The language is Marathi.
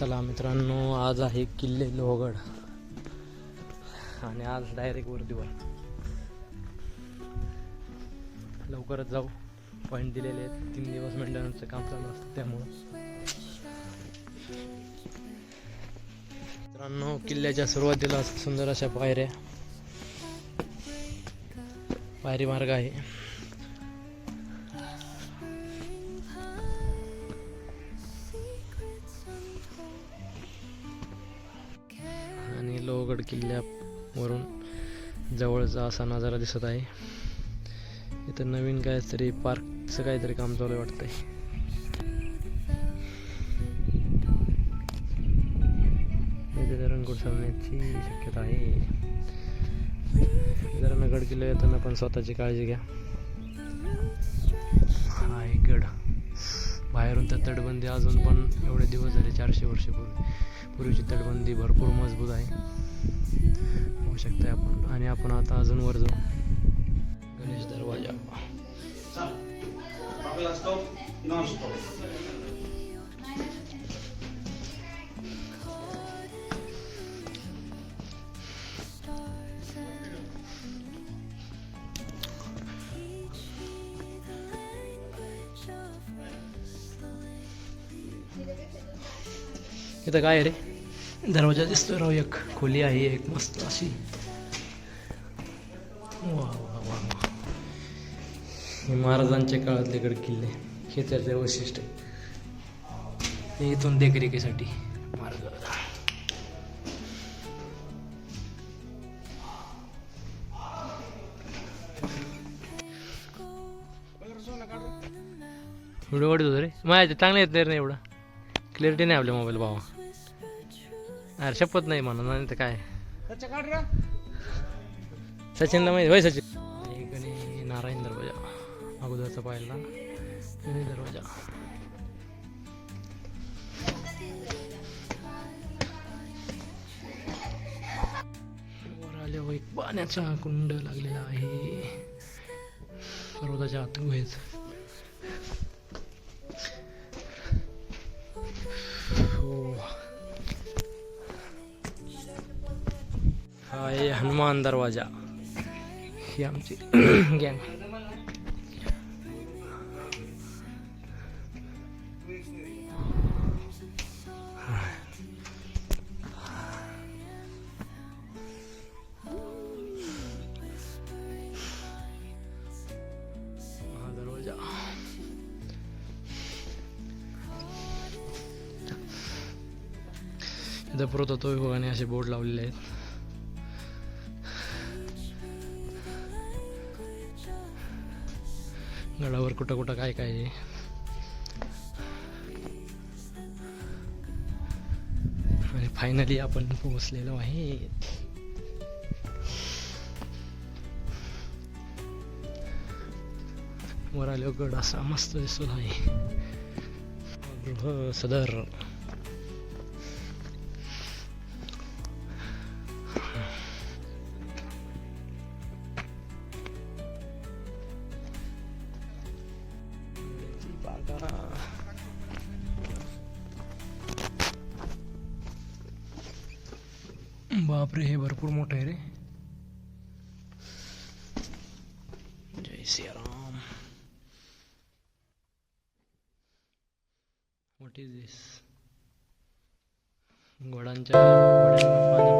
चला मित्रांनो, आज आहे किल्ले लोहगड आणि आज डायरेक्ट वरती वर लवकरच जाऊ. पॉईंट दिलेले आहेत. 3 दिवस मेंटेनन्सचं काम चालू असतं त्यामुळं. मित्रांनो, किल्ल्याच्या सुरुवातीला सुंदर अशा पायरी मार्ग आहे. आणि लोहगड किल्ल्यावरून जवळचा असा नजारा दिसत आहे. इथं नवीन काहीतरी पार्कचं काहीतरी काम चालू आहे वाटतंय. इथे रंगोट चालण्याची शक्यता आहे. जरा गड किल्ला येताना पण स्वतःची काळजी घ्या. हा आहे गड. बाहेरून तर तटबंदी अजून पण एवढे दिवस झाले, 400 वर्षापूर्वीची तटबंदी भरपूर मजबूत आहे, होऊ शकते आपण. आणि आपण आता अजून वर जाऊ. गणेश दरवाजा. इथं काय आहे रे? दरवाजा दिसतोय राव. एक खोली आहे, एक मस्त अशी. वा वा वा. हे महाराजांच्या काळातले गड किल्ले, हे त्याचे वैशिष्ट्य. इथून देखरेखीसाठी मार्ग. व्हिडिओ वाढत होतो रे. माझ्या चांगले येत नाही रे, एवढं क्लिअरिटी नाही आपल्या मोबाईल भावा. अरे शपथ नाही म्हणून, नाही तर काय. सचिनला माहिती होय. सचिन आणि नारायण दरवाजा अगोदरचा पाहिला. गणेश दरवाजा. वर आल्यावर एक पाण्याचा कुंड लागलेला आहे पर्वताच्या आत गुहेत. हा आहे हनुमान दरवाजा. ही आमची गँग. हा दरवाजा. इथं पुरवतो विभागाने असे बोर्ड लावलेले आहेत. गडावर कुठं कुठं काय काय आहे. आणि फायनली आपण पोहोचलेलो आहे. वर आलो. गड असा मस्त दिसत आहे. गृह सदर. बापरे, हे भरपूर मोठं आहे रे. जय श्रीराम. व्हॉट इज दिस? घोड्यांना पाणी